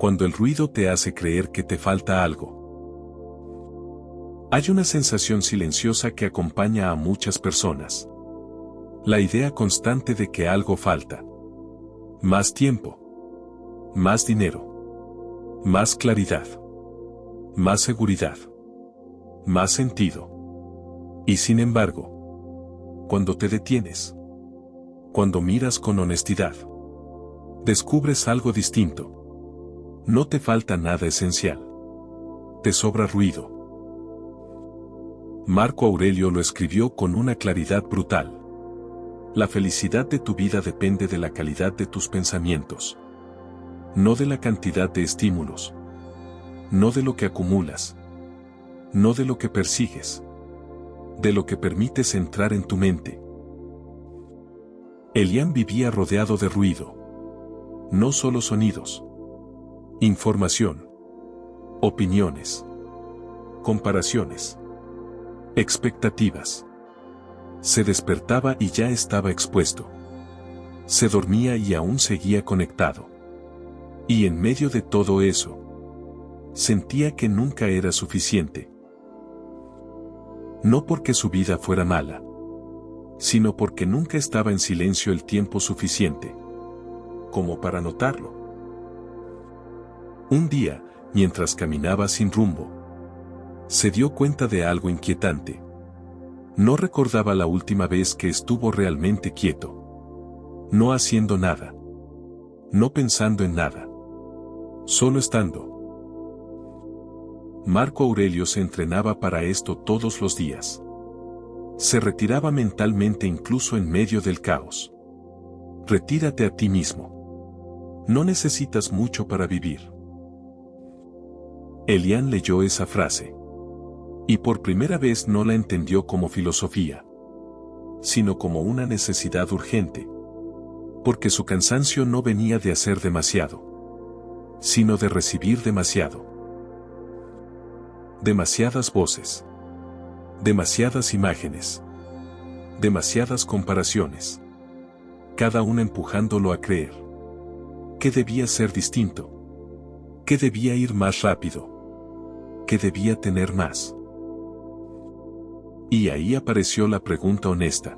Cuando el ruido te hace creer que te falta algo. Hay una sensación silenciosa que acompaña a muchas personas. La idea constante de que algo falta. Más tiempo. Más dinero. Más claridad. Más seguridad. Más sentido. Y sin embargo, cuando te detienes, cuando miras con honestidad, descubres algo distinto. No te falta nada esencial. Te sobra ruido. Marco Aurelio lo escribió con una claridad brutal. La felicidad de tu vida depende de la calidad de tus pensamientos. No de la cantidad de estímulos. No de lo que acumulas. No de lo que persigues. De lo que permites entrar en tu mente. Elián vivía rodeado de ruido. No solo sonidos. Información. Opiniones. Comparaciones. Expectativas. Se despertaba y ya estaba expuesto. Se dormía y aún seguía conectado. Y en medio de todo eso, sentía que nunca era suficiente. No porque su vida fuera mala, sino porque nunca estaba en silencio el tiempo suficiente como para notarlo. Un día, mientras caminaba sin rumbo, se dio cuenta de algo inquietante. No recordaba la última vez que estuvo realmente quieto. No haciendo nada. No pensando en nada. Solo estando. Marco Aurelio se entrenaba para esto todos los días. Se retiraba mentalmente incluso en medio del caos. Retírate a ti mismo. No necesitas mucho para vivir. Elián leyó esa frase. Y por primera vez no la entendió como filosofía, sino como una necesidad urgente. Porque su cansancio no venía de hacer demasiado, sino de recibir demasiado. Demasiadas voces. Demasiadas imágenes. Demasiadas comparaciones. Cada una empujándolo a creer que debía ser distinto, que debía ir más rápido, que debía tener más. Y ahí apareció la pregunta honesta.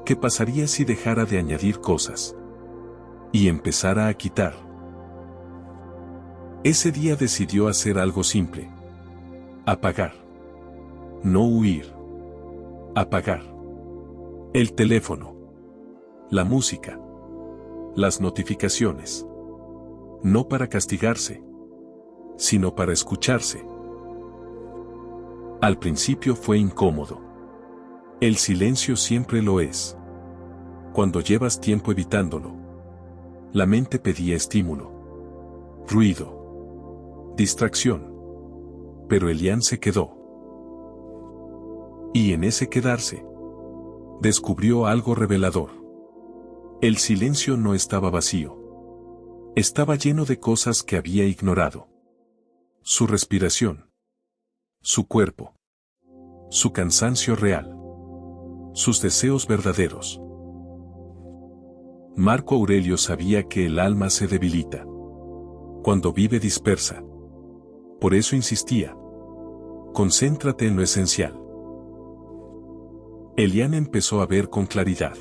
¿Qué pasaría si dejara de añadir cosas y empezara a quitar? Ese día decidió hacer algo simple. Apagar. No huir. Apagar. El teléfono. La música. Las notificaciones. No para castigarse, sino para escucharse. Al principio fue incómodo. El silencio siempre lo es. Cuando llevas tiempo evitándolo. La mente pedía estímulo. Ruido. Distracción. Pero Elián se quedó. Y en ese quedarse, descubrió algo revelador. El silencio no estaba vacío. Estaba lleno de cosas que había ignorado. Su respiración. Su cuerpo. Su cansancio real. Sus deseos verdaderos. Marco Aurelio sabía que el alma se debilita cuando vive dispersa. Por eso insistía. Concéntrate en lo esencial. Elián empezó a ver con claridad.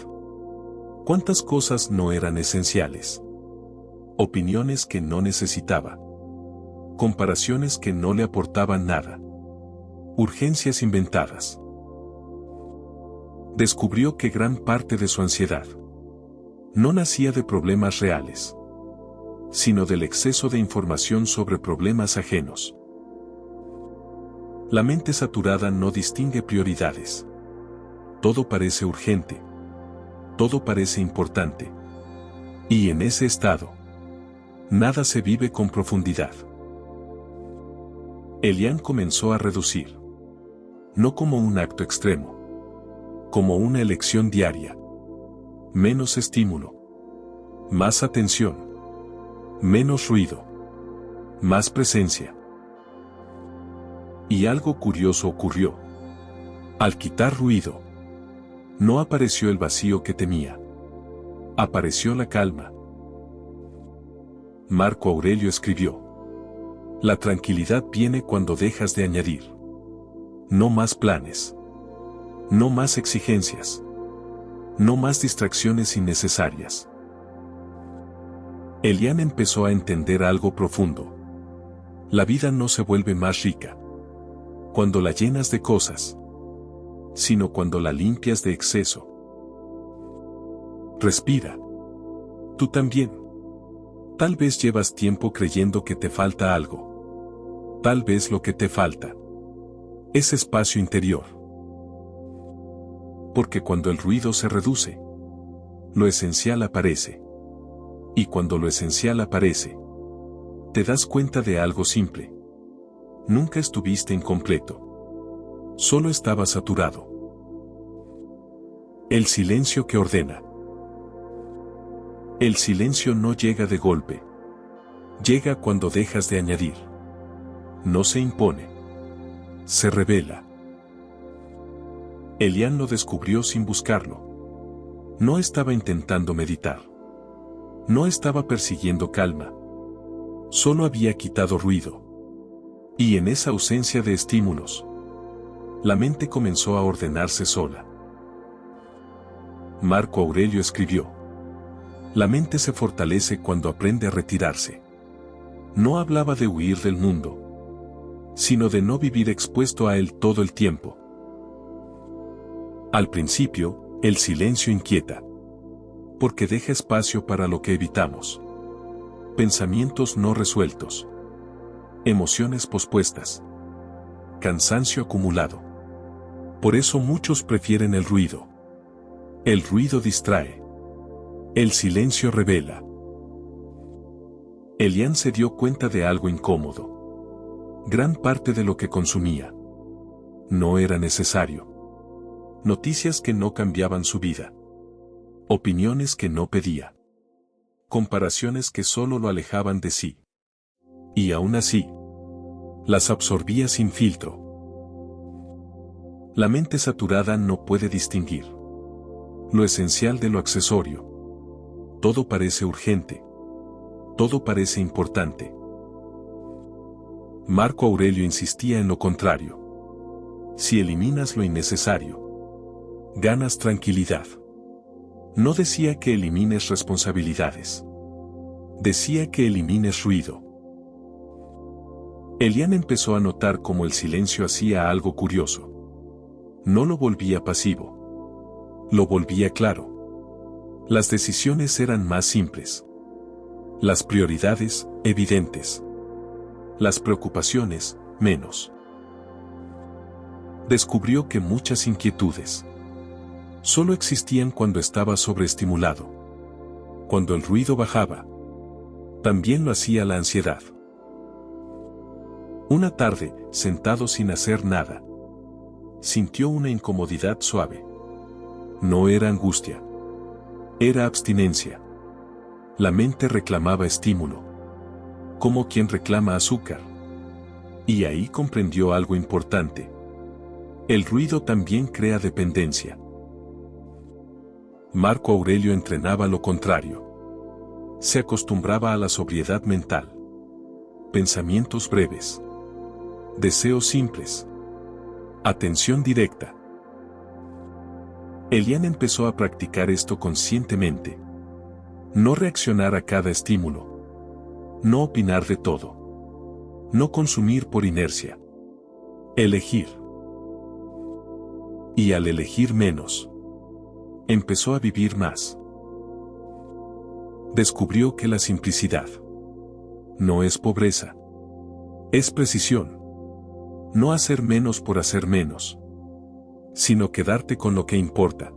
¿Cuántas cosas no eran esenciales? Opiniones que no necesitaba. Comparaciones que no le aportaban nada. Urgencias inventadas. Descubrió que gran parte de su ansiedad no nacía de problemas reales, sino del exceso de información sobre problemas ajenos. La mente saturada no distingue prioridades. Todo parece urgente. Todo parece importante. Y en ese estado, nada se vive con profundidad. Elián comenzó a reducir. No como un acto extremo. Como una elección diaria. Menos estímulo. Más atención. Menos ruido. Más presencia. Y algo curioso ocurrió. Al quitar ruido, no apareció el vacío que temía. Apareció la calma. Marco Aurelio escribió: la tranquilidad viene cuando dejas de añadir. No más planes. No más exigencias. No más distracciones innecesarias. Elian empezó a entender algo profundo. La vida no se vuelve más rica cuando la llenas de cosas, sino cuando la limpias de exceso. Respira. Tú también. Tal vez llevas tiempo creyendo que te falta algo. Tal vez lo que te falta es espacio interior. Porque cuando el ruido se reduce, lo esencial aparece. Y cuando lo esencial aparece, te das cuenta de algo simple. Nunca estuviste incompleto. Solo estabas saturado. El silencio que ordena. El silencio no llega de golpe. Llega cuando dejas de añadir. No se impone. Se revela. Elian lo descubrió sin buscarlo. No estaba intentando meditar. No estaba persiguiendo calma. Solo había quitado ruido. Y en esa ausencia de estímulos, la mente comenzó a ordenarse sola. Marco Aurelio escribió: la mente se fortalece cuando aprende a retirarse. No hablaba de huir del mundo, sino de no vivir expuesto a él todo el tiempo. Al principio, el silencio inquieta, porque deja espacio para lo que evitamos. Pensamientos no resueltos. Emociones pospuestas. Cansancio acumulado. Por eso muchos prefieren el ruido. El ruido distrae. El silencio revela. Elian se dio cuenta de algo incómodo. Gran parte de lo que consumía no era necesario. Noticias que no cambiaban su vida. Opiniones que no pedía. Comparaciones que solo lo alejaban de sí. Y aún así, las absorbía sin filtro. La mente saturada no puede distinguir lo esencial de lo accesorio. Todo parece urgente. Todo parece importante. Marco Aurelio insistía en lo contrario. Si eliminas lo innecesario, ganas tranquilidad. No decía que elimines responsabilidades. Decía que elimines ruido. Elian empezó a notar cómo el silencio hacía algo curioso. No lo volvía pasivo. Lo volvía claro. Las decisiones eran más simples. Las prioridades, evidentes. Las preocupaciones, menos. Descubrió que muchas inquietudes solo existían cuando estaba sobreestimulado. Cuando el ruido bajaba, también lo hacía la ansiedad. Una tarde, sentado sin hacer nada, sintió una incomodidad suave. No era angustia. Era abstinencia. La mente reclamaba estímulo, como quien reclama azúcar. Y ahí comprendió algo importante. El ruido también crea dependencia. Marco Aurelio entrenaba lo contrario. Se acostumbraba a la sobriedad mental. Pensamientos breves. Deseos simples. Atención directa. Elian empezó a practicar esto conscientemente. No reaccionar a cada estímulo. No opinar de todo. No consumir por inercia. Elegir. Y al elegir menos, empezó a vivir más. Descubrió que la simplicidad no es pobreza. Es precisión. No hacer menos por hacer menos, sino quedarte con lo que importa.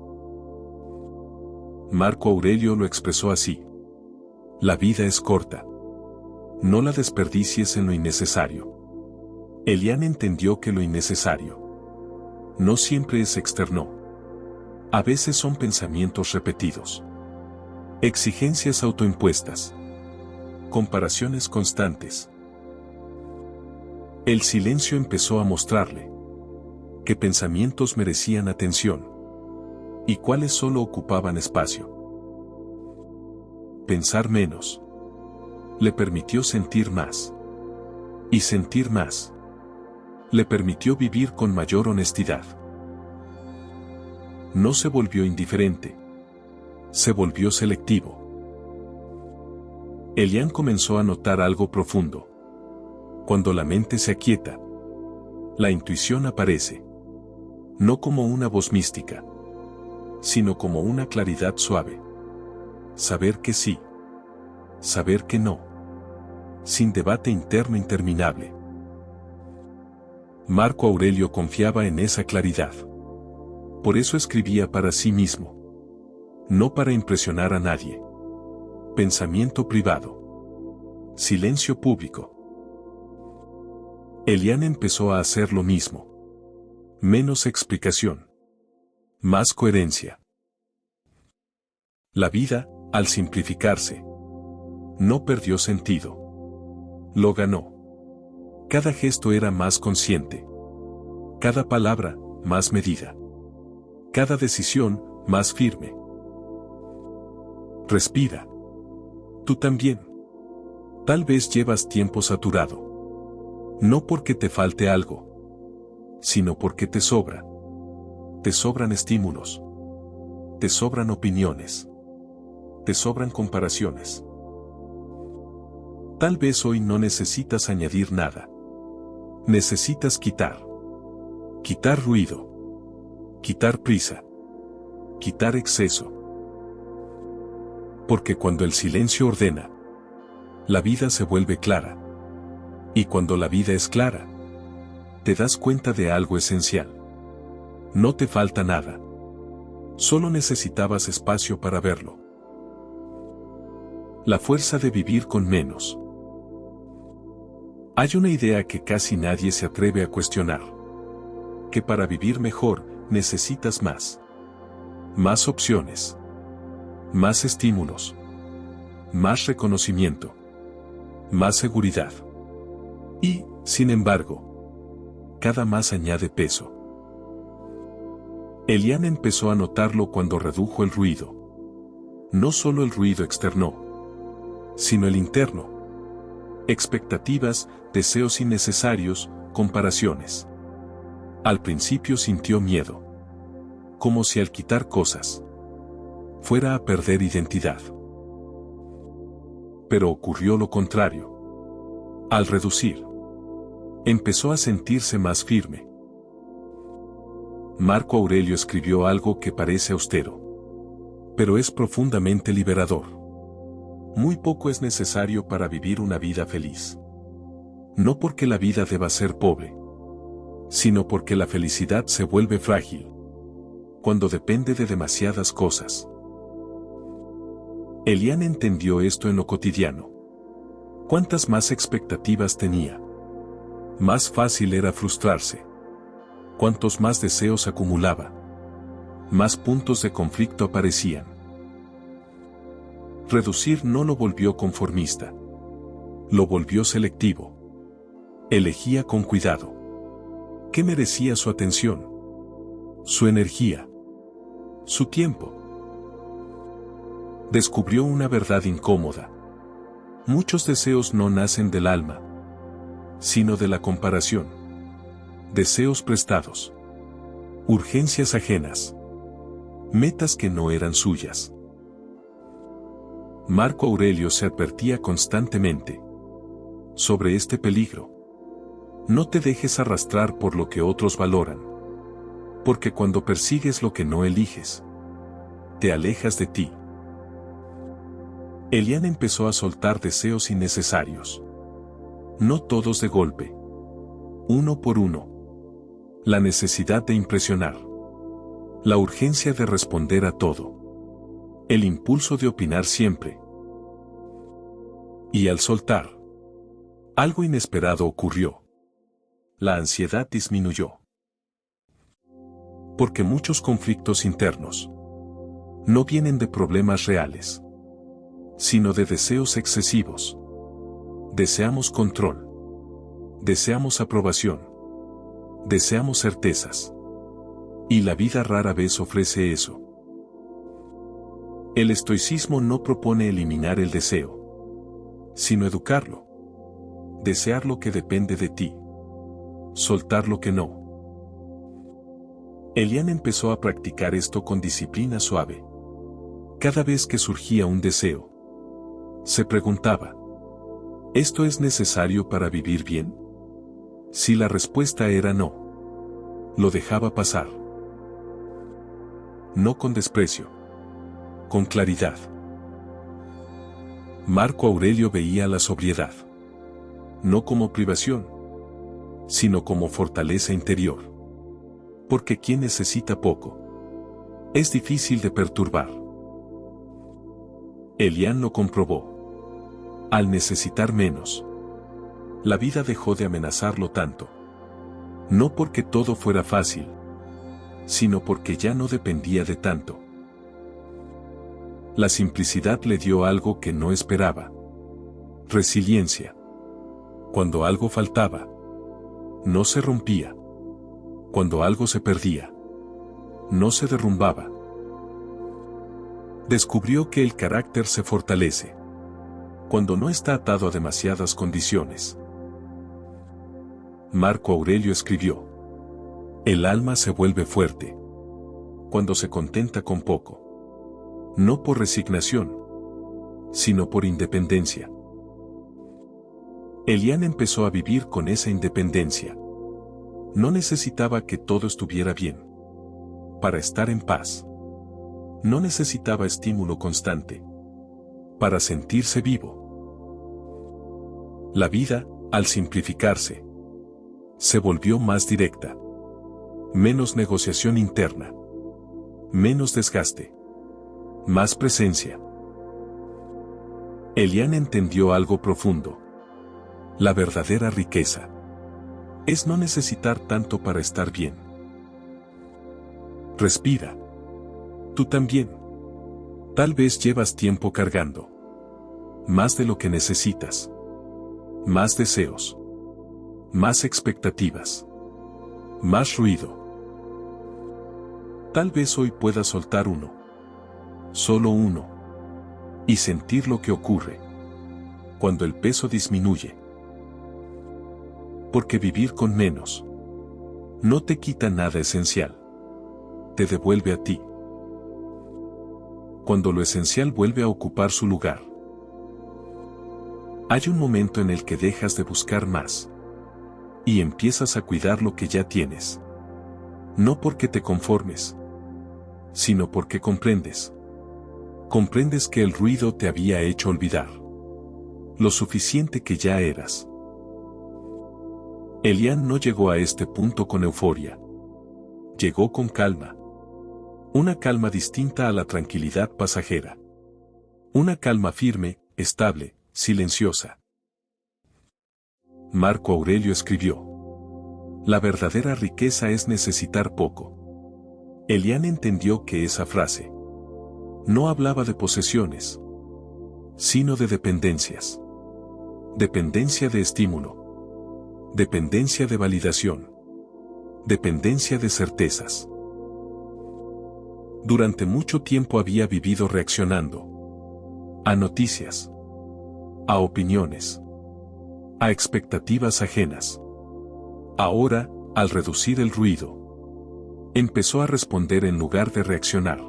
Marco Aurelio lo expresó así: la vida es corta. No la desperdicies en lo innecesario. Elian entendió que lo innecesario no siempre es externo. A veces son pensamientos repetidos, exigencias autoimpuestas, comparaciones constantes. El silencio empezó a mostrarle qué pensamientos merecían atención y cuáles solo ocupaban espacio. Pensar menos. Le permitió sentir más. Y sentir más. Le permitió vivir con mayor honestidad. No se volvió indiferente. Se volvió selectivo. Elian comenzó a notar algo profundo. Cuando la mente se aquieta, la intuición aparece. No como una voz mística, sino como una claridad suave. Saber que sí. Saber que no. Sin debate interno interminable. Marco Aurelio confiaba en esa claridad. Por eso escribía para sí mismo. No para impresionar a nadie. Pensamiento privado. Silencio público. Elian empezó a hacer lo mismo. Menos explicación. Más coherencia. La vida, al simplificarse, no perdió sentido. Lo ganó. Cada gesto era más consciente. Cada palabra, más medida. Cada decisión, más firme. Respira. Tú también. Tal vez llevas tiempo saturado. No porque te falte algo, sino porque te sobra. Te sobran estímulos. Te sobran opiniones. Te sobran comparaciones. Tal vez hoy no necesitas añadir nada. Necesitas quitar. Quitar ruido. Quitar prisa. Quitar exceso. Porque cuando el silencio ordena, la vida se vuelve clara. Y cuando la vida es clara, te das cuenta de algo esencial. No te falta nada. Solo necesitabas espacio para verlo. La fuerza de vivir con menos. Hay una idea que casi nadie se atreve a cuestionar. Que para vivir mejor, necesitas más. Más opciones. Más estímulos. Más reconocimiento. Más seguridad. Y, sin embargo, cada más añade peso. Elian empezó a notarlo cuando redujo el ruido. No solo el ruido externo, sino el interno. Expectativas, deseos innecesarios, comparaciones. Al principio sintió miedo. Como si al quitar cosas, fuera a perder identidad. Pero ocurrió lo contrario. Al reducir, empezó a sentirse más firme. Marco Aurelio escribió algo que parece austero, pero es profundamente liberador. Muy poco es necesario para vivir una vida feliz. No porque la vida deba ser pobre, sino porque la felicidad se vuelve frágil cuando depende de demasiadas cosas. Elian entendió esto en lo cotidiano. Cuantas más expectativas tenía, más fácil era frustrarse. Cuantos más deseos acumulaba, más puntos de conflicto aparecían. Reducir no lo volvió conformista. Lo volvió selectivo. Elegía con cuidado. ¿Qué merecía su atención? Su energía. Su tiempo. Descubrió una verdad incómoda. Muchos deseos no nacen del alma, sino de la comparación. Deseos prestados. Urgencias ajenas. Metas que no eran suyas. Marco Aurelio se advertía constantemente sobre este peligro. No te dejes arrastrar por lo que otros valoran. Porque cuando persigues lo que no eliges, te alejas de ti. Elian empezó a soltar deseos innecesarios. No todos de golpe. Uno por uno. La necesidad de impresionar. La urgencia de responder a todo. El impulso de opinar siempre. Y al soltar, algo inesperado ocurrió. La ansiedad disminuyó. Porque muchos conflictos internos no vienen de problemas reales, sino de deseos excesivos. Deseamos control. Deseamos aprobación. Deseamos certezas. Y la vida rara vez ofrece eso. El estoicismo no propone eliminar el deseo. sino educarlo. Desear lo que depende de ti. Soltar lo que no. Elian empezó a practicar esto con disciplina suave. Cada vez que surgía un deseo, se preguntaba: ¿esto es necesario para vivir bien? Si la respuesta era no, lo dejaba pasar. No con desprecio, con claridad. Marco Aurelio veía la sobriedad no como privación, sino como fortaleza interior. Porque quien necesita poco, es difícil de perturbar. Elian lo comprobó. Al necesitar menos, la vida dejó de amenazarlo tanto. No porque todo fuera fácil, sino porque ya no dependía de tanto. La simplicidad le dio algo que no esperaba. Resiliencia. Cuando algo faltaba, no se rompía. Cuando algo se perdía, no se derrumbaba. Descubrió que el carácter se fortalece cuando no está atado a demasiadas condiciones. Marco Aurelio escribió: el alma se vuelve fuerte cuando se contenta con poco, no por resignación, sino por independencia. Elian empezó a vivir con esa independencia. No necesitaba que todo estuviera bien para estar en paz. No necesitaba estímulo constante para sentirse vivo. La vida, al simplificarse, se volvió más directa. Menos negociación interna. Menos desgaste. Más presencia. Elian entendió algo profundo. La verdadera riqueza es no necesitar tanto para estar bien. Respira. Tú también. Tal vez llevas tiempo cargando más de lo que necesitas. Más deseos. Más expectativas. Más ruido. Tal vez hoy puedas soltar uno. Solo uno. Y sentir lo que ocurre cuando el peso disminuye. Porque vivir con menos no te quita nada esencial. Te devuelve a ti. Cuando lo esencial vuelve a ocupar su lugar, hay un momento en el que dejas de buscar más y empiezas a cuidar lo que ya tienes. No porque te conformes, sino porque comprendes. Comprendes que el ruido te había hecho olvidar lo suficiente que ya eras. Elian no llegó a este punto con euforia. Llegó con calma. Una calma distinta a la tranquilidad pasajera. Una calma firme, estable, silenciosa. Marco Aurelio escribió: la verdadera riqueza es necesitar poco. Elian entendió que esa frase no hablaba de posesiones, sino de dependencias. Dependencia de estímulo. Dependencia de validación. Dependencia de certezas. Durante mucho tiempo había vivido reaccionando a noticias, a opiniones, a expectativas ajenas. Ahora, al reducir el ruido, empezó a responder en lugar de reaccionar.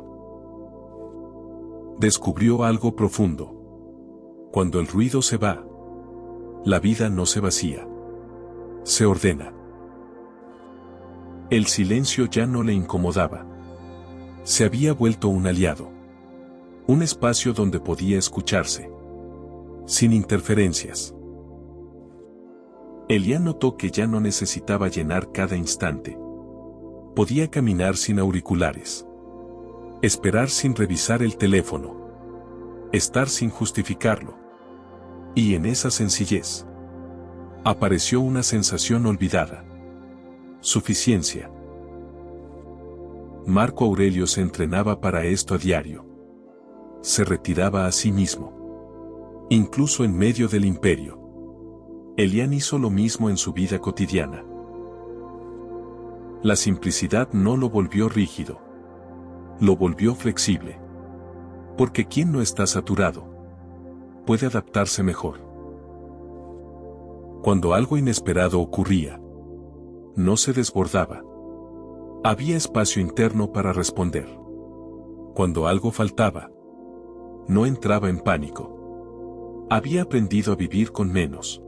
Descubrió algo profundo. Cuando el ruido se va, la vida no se vacía. Se ordena. El silencio ya no le incomodaba. Se había vuelto un aliado. Un espacio donde podía escucharse. Sin interferencias. Elian notó que ya no necesitaba llenar cada instante. Podía caminar sin auriculares. Esperar sin revisar el teléfono. Estar sin justificarlo. Y en esa sencillez apareció una sensación olvidada. Suficiencia. Marco Aurelio se entrenaba para esto a diario. Se retiraba a sí mismo. Incluso en medio del imperio. Elian hizo lo mismo en su vida cotidiana. La simplicidad no lo volvió rígido. Lo volvió flexible. Porque quien no está saturado puede adaptarse mejor. Cuando algo inesperado ocurría, no se desbordaba. Había espacio interno para responder. Cuando algo faltaba, no entraba en pánico. Había aprendido a vivir con menos.